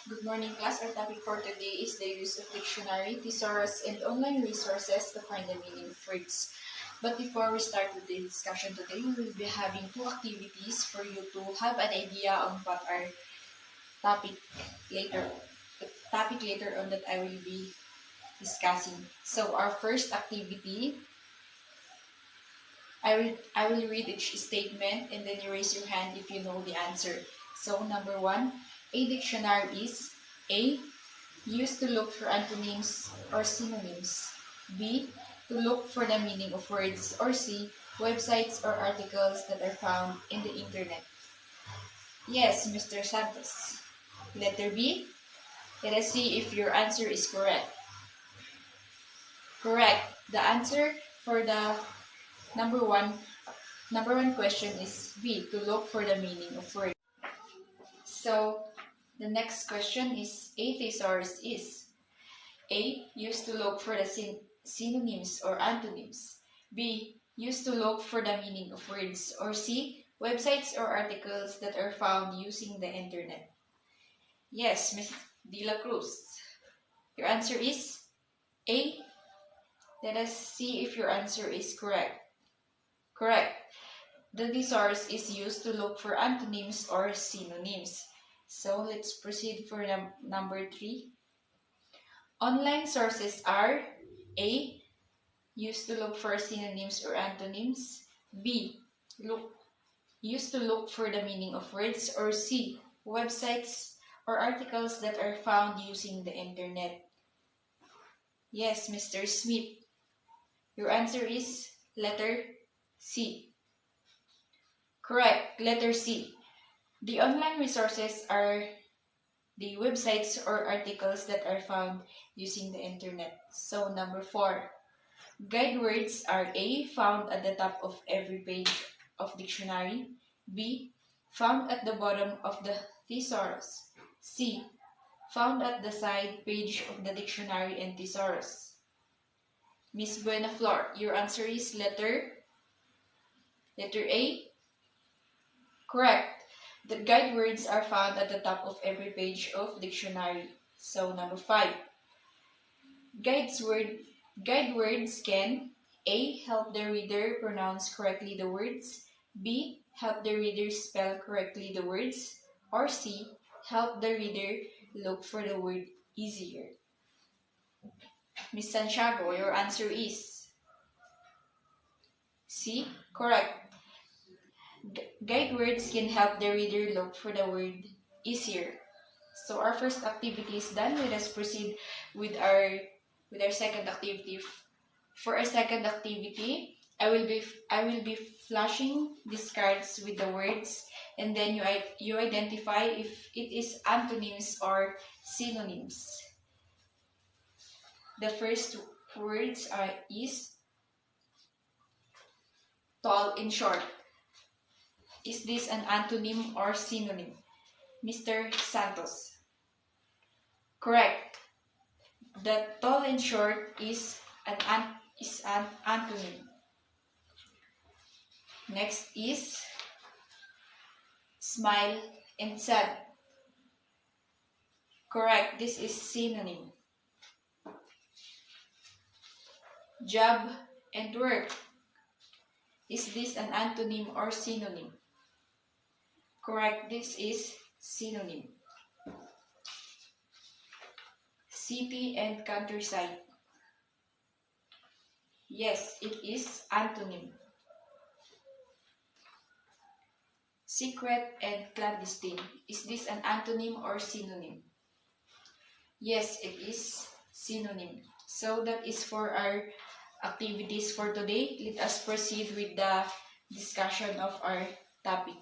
Good morning, class. Our topic for today is the use of dictionary, thesaurus, and online resources to find the meaning of words. But before we start with the discussion today, we will be having two activities for you to have an idea on what our topic later, the topic later on that I will be discussing. So our first activity, I will read each statement and then you raise your hand if you know the answer. So number one, a dictionary is A. Used to look for antonyms or synonyms. B. To look for the meaning of words. Or C. Websites or articles that are found in the internet. Yes, Mr. Santos. Letter B. Let us see if your answer is correct. Correct. The answer for the number one question is B. To look for the meaning of words. So the next question is A thesaurus is A. Used to look for the synonyms or antonyms. B. Used to look for the meaning of words. Or C. Websites or articles that are found using the internet. Yes, Ms. De La Cruz. Your answer is A. Let us see if your answer is correct. Correct. The thesaurus is used to look for antonyms or synonyms. So let's proceed for number 3. Online sources are A. Used to look for synonyms or antonyms. B. Used to look for the meaning of words. Or C. Websites or articles that are found using the internet. Yes, Mr. Smith. Your answer is letter C. Correct, letter C. The online resources are the websites or articles that are found using the internet. So number 4. Guide words are A. Found at the top of every page of dictionary. B. Found at the bottom of the thesaurus. C. Found at the side page of the dictionary and thesaurus. Miss Buenaflor, your answer is letter A. Correct. The guide words are found at the top of every page of dictionary. So number 5. Guide words can A. Help the reader pronounce correctly the words. B. Help the reader spell correctly the words. Or C. Help the reader look for the word easier. Miss Santiago, your answer is C. Correct. Guide words can help the reader look for the word easier. So our first activity is done. Let us proceed with our second activity. For our second activity, I will be flashing these cards with the words, and then you identify if it is antonyms or synonyms. The first words is tall and short. Is this an antonym or synonym? Mr. Santos. Correct. The tall and short is an antonym. Next is smile and sad. Correct. This is synonym. Job and work. Is this an antonym or synonym? Correct. This is synonym. City and countryside. Yes, it is antonym. Secret and clandestine. Is this an antonym or synonym? Yes, it is synonym. So that is for our activities for today. Let us proceed with the discussion of our topic.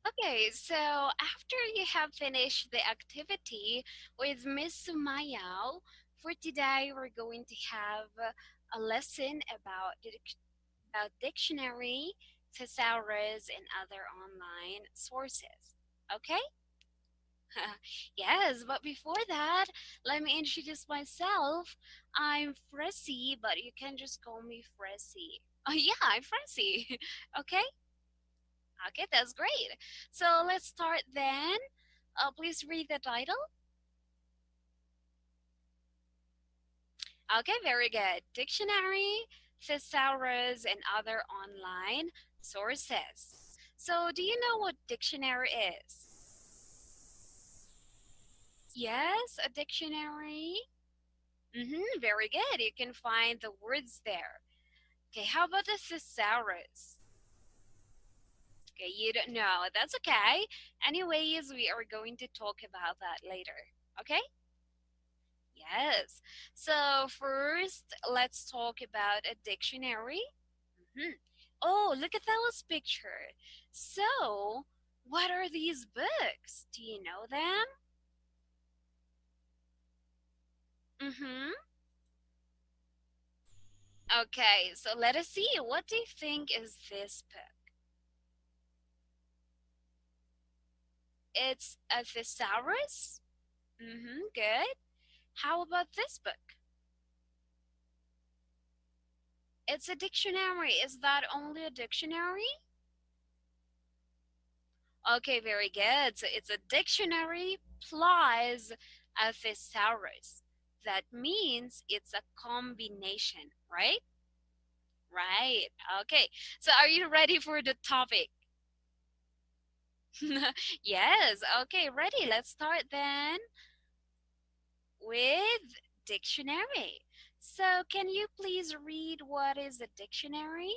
Okay, so after you have finished the activity with Miss Sumayao, for today we're going to have a lesson about about dictionary, thesaurus, and other online sources. Okay? Yes, but before that, let me introduce myself. I'm Fressy, but you can just call me Fressy. Oh yeah, I'm Fressy. Okay? Okay, that's great. So let's start then. Please read the title. Okay, very good. Dictionary, thesaurus, and other online sources. So, do you know what dictionary is? Yes, a dictionary. Very good. You can find the words there. Okay, how about the thesaurus? Okay, you don't know. That's okay. Anyways, we are going to talk about that later. Okay? Yes. So, first, let's talk about a dictionary. Mhm. Oh, look at those picture. So, what are these books? Do you know them? Mm-hmm. Okay, so let us see. What do you think is this book? It's a thesaurus? Mm-hmm, good. How about this book? It's a dictionary. Is that only a dictionary? Okay, very good. So it's a dictionary plus a thesaurus. That means it's a combination, right? Right. Okay. So are you ready for the topic? Yes. Okay, ready. Let's start then with dictionary. So can you please read what is a dictionary?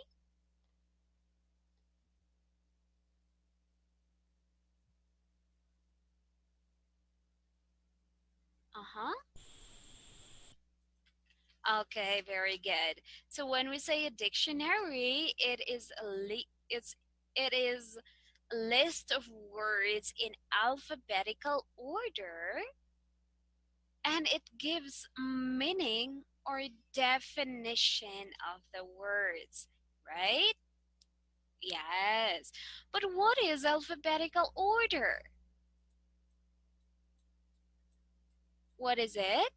Uh-huh. Okay, very good. So when we say a dictionary, it is a list of words in alphabetical order, and it gives meaning or definition of the words, right? Yes. But what is alphabetical order? What is it?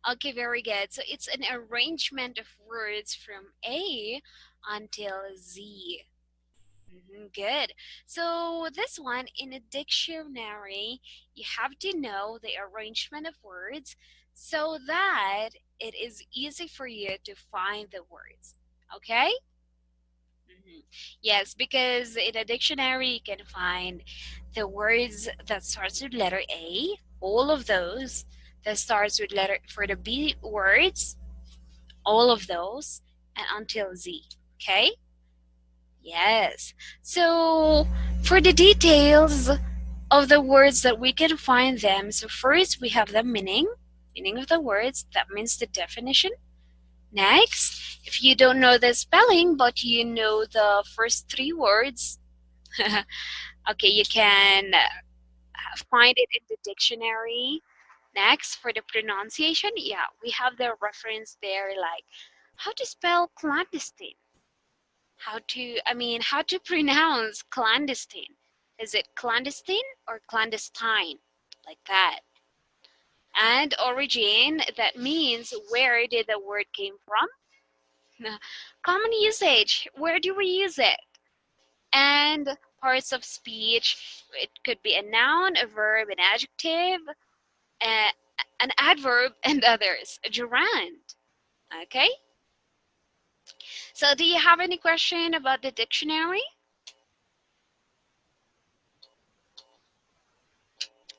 Okay, very good. So it's an arrangement of words from A until Z. Good. So this one in a dictionary, you have to know the arrangement of words so that it is easy for you to find the words. Okay? Mhm. Yes, because in a dictionary you can find the words that starts with letter A, all of those that starts with letter for the B words, all of those, and until Z. Okay? Yes. So for the details of the words that we can find them, so first we have the meaning of the words. That means the definition. Next, if you don't know the spelling but you know the first three words, okay, you can find it in the dictionary. Next, for the pronunciation, yeah, we have the reference there like how to spell clandestine. How to pronounce clandestine. Is it clandestine or clandestine? Like that. And origin, that means where did the word came from? Common usage, where do we use it? And parts of speech, it could be a noun, a verb, an adjective, a, an adverb, and others. A gerund. Okay? So do you have any question about the dictionary?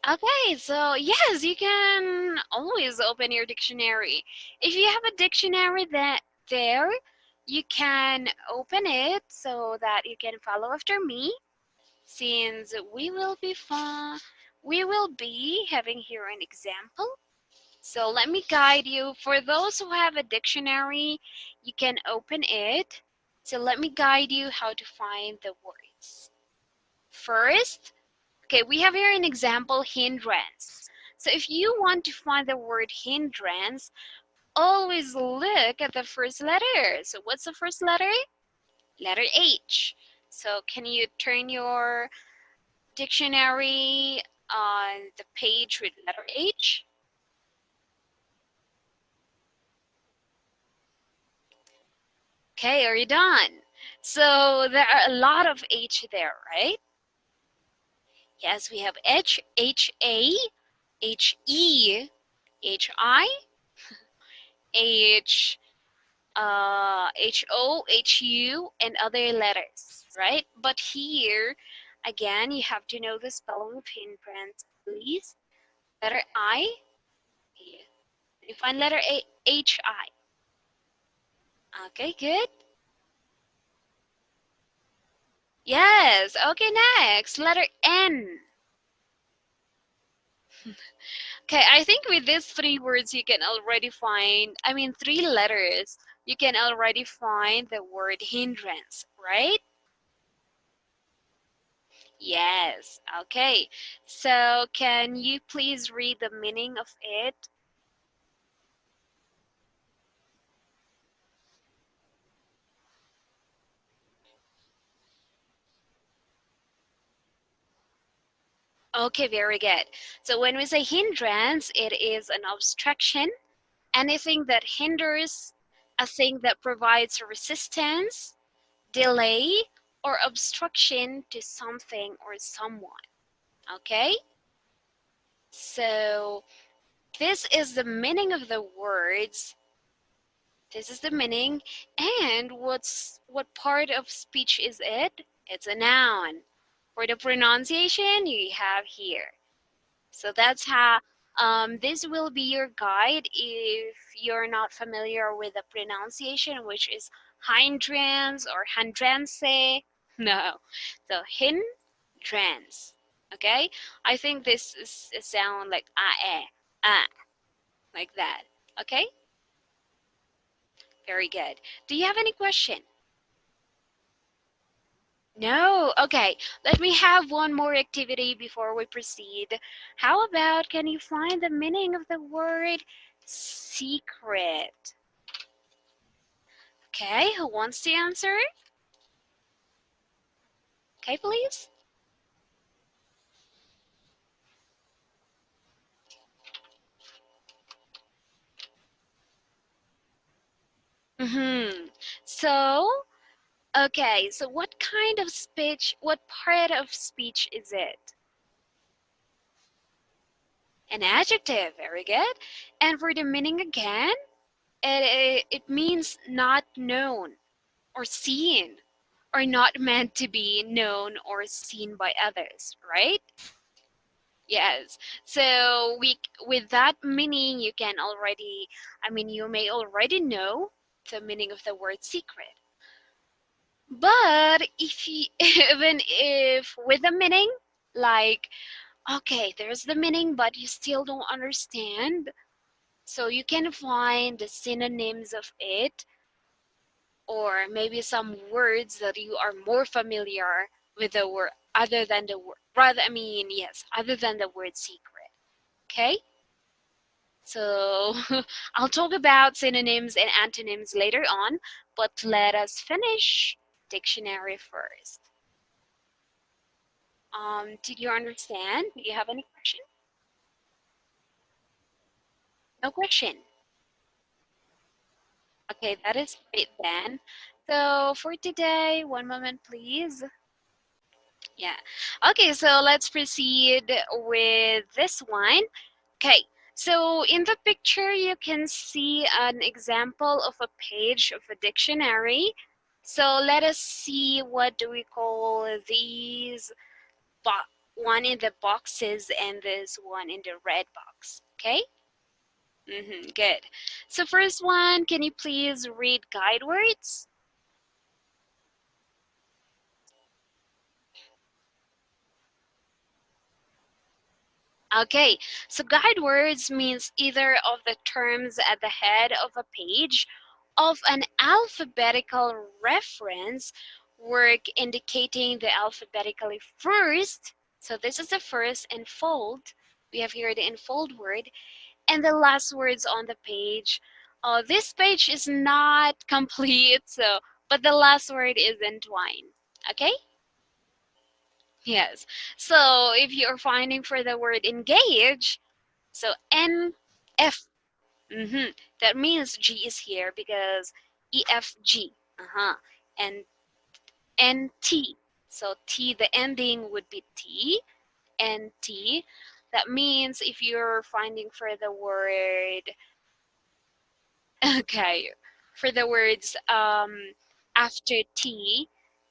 Okay, so yes, you can always open your dictionary. If you have a dictionary that there, you can open it so that you can follow after me since we will be having here an example. So let me guide you. For those who have a dictionary, you can open it. So let me guide you how to find the words. First, okay, we have here an example, hindrance. So if you want to find the word hindrance, always look at the first letter. So what's the first letter? Letter H. So can you turn your dictionary on the page with letter H? Okay, are you done? So there are a lot of H there, right? Yes, we have H, H-A, H-E, H-I, H, H-O, H-U, and other letters, right? But here, again, you have to know the spelling of hindrance, please. Letter I, here. You find letter A, H-I. Okay, good. Yes, okay, next. Letter N. Okay, I think with these three words you can already find, I mean, three letters, you can already find the word hindrance, right? Yes, okay. So can you please read the meaning of it? Okay, very good. So when we say hindrance, it is an obstruction, anything that hinders, a thing that provides resistance, delay, or obstruction to something or someone. Okay? So this is the meaning of the words. This is the meaning. And what part of speech is it? It's a noun. For the pronunciation, you have here. So that's how this will be your guide if you're not familiar with the pronunciation, which is hindrance or hindrance. No. So hindrance. Okay? I think this is a sound like ah, like that. Okay? Very good. Do you have any question? No. Okay. Let me have one more activity before we proceed. How about can you find the meaning of the word secret? Okay. Who wants to answer? Okay, please. Mm-hmm. So, okay. So what kind of speech, what part of speech is it? An adjective. Very good. And for the meaning again, it means not known or seen or not meant to be known or seen by others, right? Yes. So we with that meaning you can already, I mean, you may already know the meaning of the word secret. But if you, even if with the meaning, like, okay, there's the meaning, but you still don't understand, so you can find the synonyms of it, or maybe some words that you are more familiar with the word other than the word rather I mean yes other than the word secret. Okay, so I'll talk about synonyms and antonyms later on, but let us finish dictionary first. Did you understand? Do you have any question? No question. Okay, that is great then. So for today, one moment please. Yeah. Okay, so let's proceed with this one. Okay, so in the picture, you can see an example of a page of a dictionary. So let us see what do we call these one in the boxes and this one in the red box. Okay? Good. So first one, can you please read guide words? Okay, so guide words means either of the terms at the head of a page of an alphabetical reference work indicating the alphabetically first. So this is the first enfold. We have here the enfold word and the last words on the page. This page is not complete, so but the last word is entwined. Okay? Yes. So if you're finding for the word engage, so N F, that means G is here because E F G, and N T. So T, the ending would be T, ENT. That means if you're finding for the word, okay, for the words after T,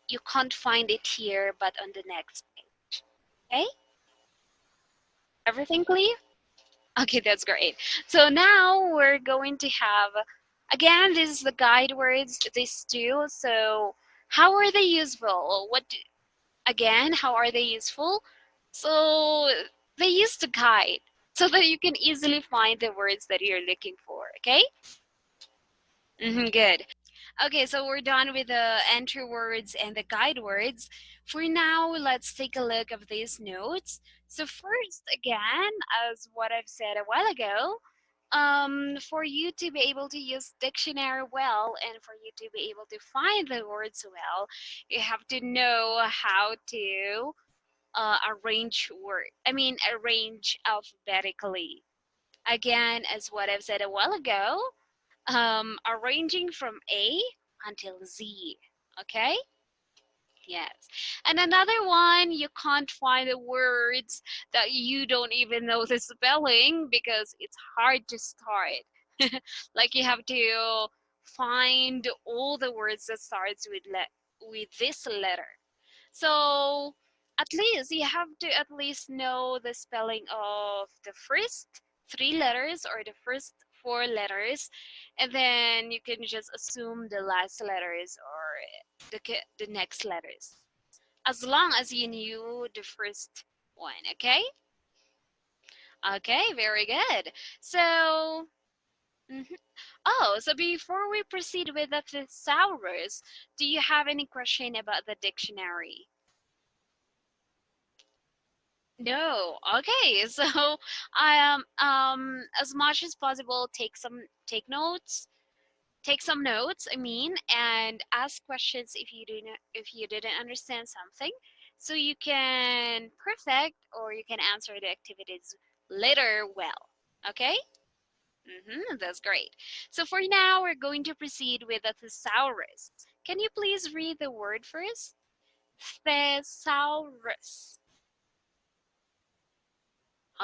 you can't find it here but on the next page. Okay? Everything clear? Okay, that's great. So now we're going to have, again, this is the guide words, these two. So how are they useful? Again, how are they useful? So they use the guide so that you can easily find the words that you're looking for, okay? Good. Okay, so we're done with the entry words and the guide words. For now, let's take a look of these notes. So first, again, as what I've said a while ago, for you to be able to use dictionary well and for you to be able to find the words well, you have to know how to arrange arrange alphabetically. Again, as what I've said a while ago, arranging from A until Z. Okay? Yes. And another one, you can't find the words that you don't even know the spelling because it's hard to start. Like you have to find all the words that starts with this letter. So at least you have to at least know the spelling of the first three letters or the first four letters, and then you can just assume the last letters or the next letters, as long as you knew the first one. Okay. Okay, very good. So mhm. Oh, so before we proceed with the thesaurus, do you have any question about the dictionary? No. Okay. So I as much as possible take notes, take some notes, I mean, and ask questions if you didn't understand something, so you can perfect or you can answer the activities later well. Okay? That's great. So for now, we're going to proceed with the thesaurus. Can you please read the word first? Thesaurus.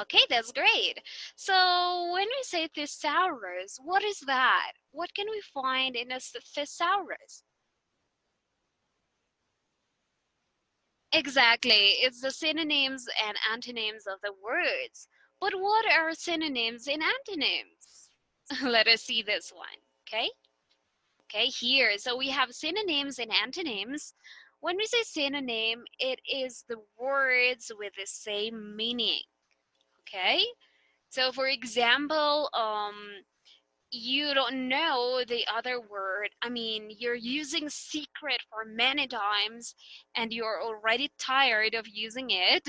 Okay, that's great. So when we say thesaurus, what is that? What can we find in a thesaurus? Exactly, it's the synonyms and antonyms of the words. But what are synonyms and antonyms? Let us see this one, okay? Okay, here. So we have synonyms and antonyms. When we say synonym, it is the words with the same meaning, okay? So for example, you don't know the other word. I mean, you're using secret for many times and you're already tired of using it.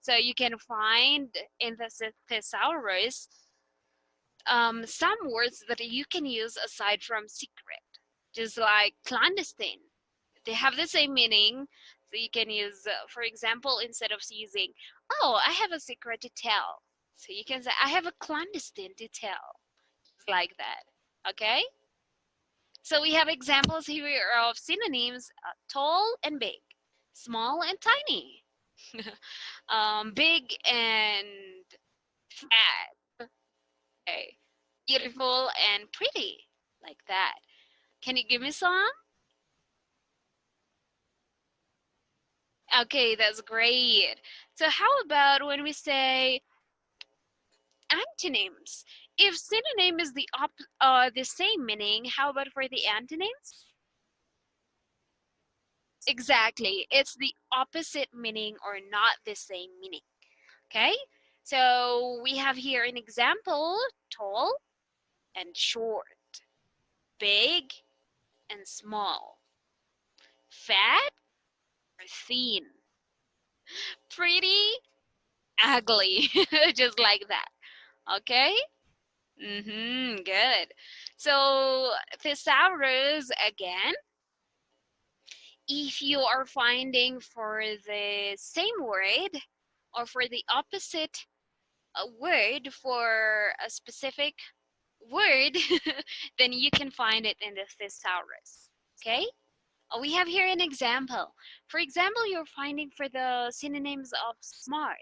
So you can find in the thesaurus some words that you can use aside from secret, just like clandestine. They have the same meaning. So you can use, for example, instead of using, oh, I have a secret to tell. So you can say, I have a clandestine to tell. It's like that. Okay? So we have examples here of synonyms, tall and big, small and tiny, big and fat, okay, beautiful and pretty, like that. Can you give me some? Okay, that's great. So how about when we say antonyms? If synonym is the same meaning, how about for the antonyms? Exactly. It's the opposite meaning or not the same meaning. Okay? So we have here an example, tall and short, big and small, fat or thin, pretty, ugly, just like that. Okay? Good. So thesaurus again, if you are finding for the same word or for the opposite word for a specific word, then you can find it in the thesaurus. Okay? We have here an example. For example, you're finding for the synonyms of smart.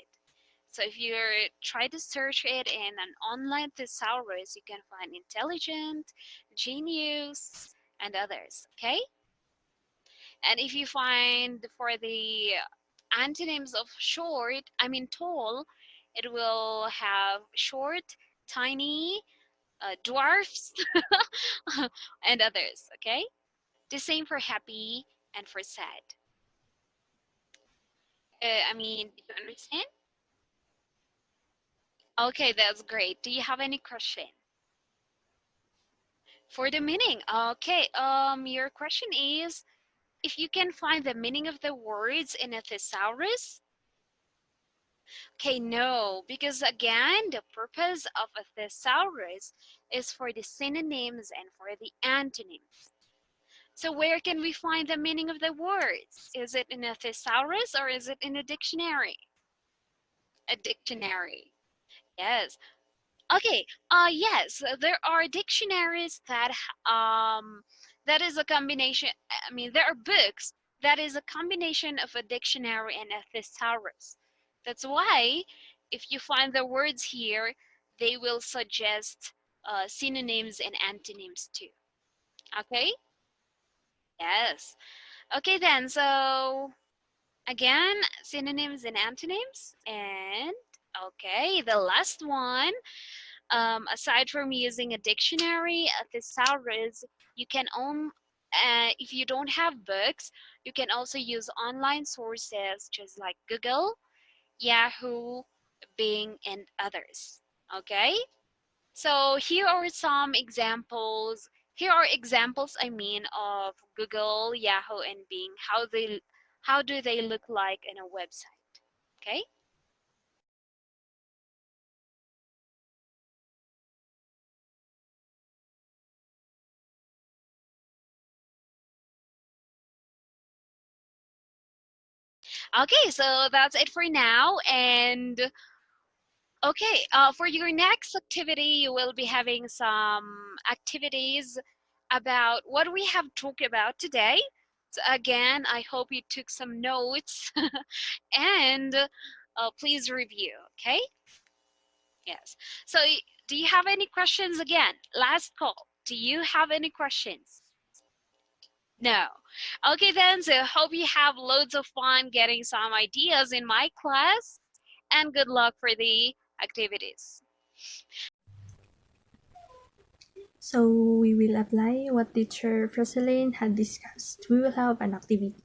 So if you try to search it in an online thesaurus, you can find intelligent, genius, and others. Okay? And if you find for the antonyms of short, I mean tall, it will have short, tiny, dwarfs, and others. Okay? The same for happy and for sad. I mean, did you understand? Okay, that's great. Do you have any question? For the meaning, okay. Your question is if you can find the meaning of the words in a thesaurus. Okay, no, because again, the purpose of a thesaurus is for the synonyms and for the antonyms. So where can we find the meaning of the words? Is it in a thesaurus or is it in a dictionary? A dictionary. Yes. Okay. Yes, there are dictionaries that is a combination. I mean, there are books that is a combination of a dictionary and a thesaurus. That's why if you find the words here, they will suggest synonyms and antonyms too. Okay? Yes. Okay then. So again, synonyms and antonyms, and okay, the last one. Aside from using a dictionary, a thesaurus, you can own, if you don't have books, you can also use online sources just like Google, Yahoo, Bing, and others. Okay? So here are some examples. Here are examples, I mean, of Google, Yahoo, and Bing, how do they look like in a website. Okay? Okay, so that's it for now. And okay, for your next activity, you will be having some activities about what we have talked about today. So again, I hope you took some notes and please review, okay? Yes. So, do you have any questions again? Last call. Do you have any questions? No. Okay, then, so hope you have loads of fun getting some ideas in my class and good luck for the activities. So we will apply what teacher Fraseline had discussed. We will have an activity.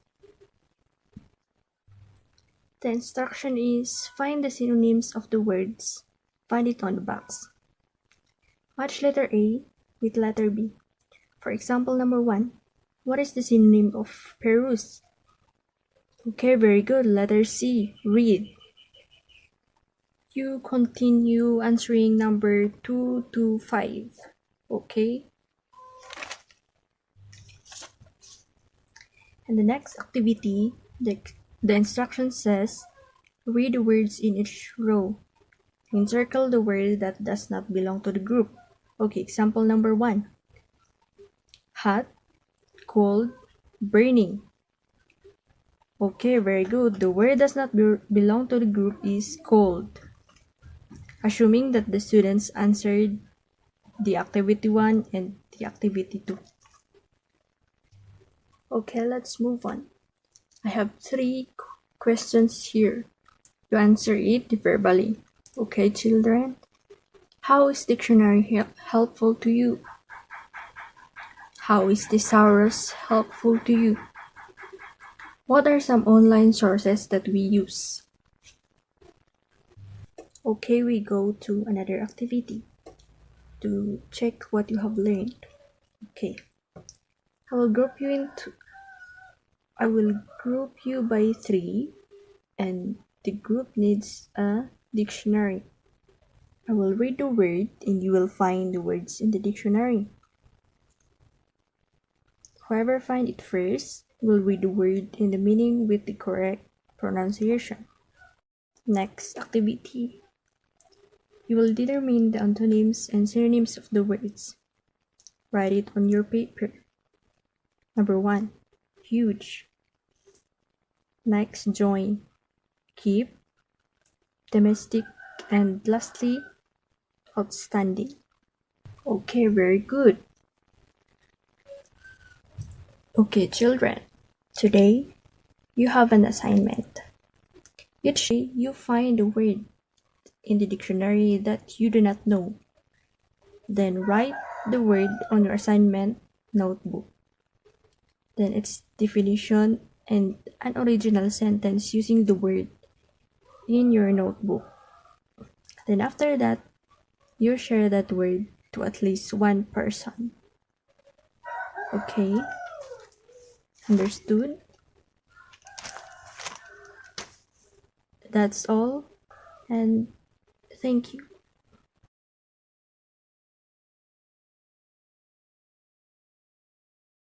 The instruction is find the synonyms of the words. Find it on the box. Match letter A with letter B. For example, number 1. What is the synonym of peruse? Okay, very good. Letter C. Read. You continue answering number 2 to 5. Okay. And the next activity, the instruction says, read the words in each row. Encircle the word that does not belong to the group. Okay, example number 1. Hot, cold, burning. Okay, very good. The word does not belong to the group is cold. Assuming that the students answered the activity 1 and the activity 2. Okay, let's move on. I have 3 questions here. You answer it verbally. Okay, children? How is dictionary helpful to you? How is thesaurus helpful to you? What are some online sources that we use? Okay, we go to another activity to check what you have learned. Okay, I will group you by 3, and the group needs a dictionary. I will read the word and you will find the words in the dictionary. Whoever finds it first will read the word and the meaning with the correct pronunciation. Next activity. You will determine the antonyms and synonyms of the words. Write it on your paper. Number 1. Huge. Next, join. Keep. domestic, and lastly, outstanding. Okay, very good. Okay, children. Today, you have an assignment. Each day, you find a word in the dictionary that you do not know. Then write the word on your assignment notebook. Then its definition and an original sentence using the word in your notebook. Then after that, you share that word to at least one person. Okay? Understood? That's all, and thank you.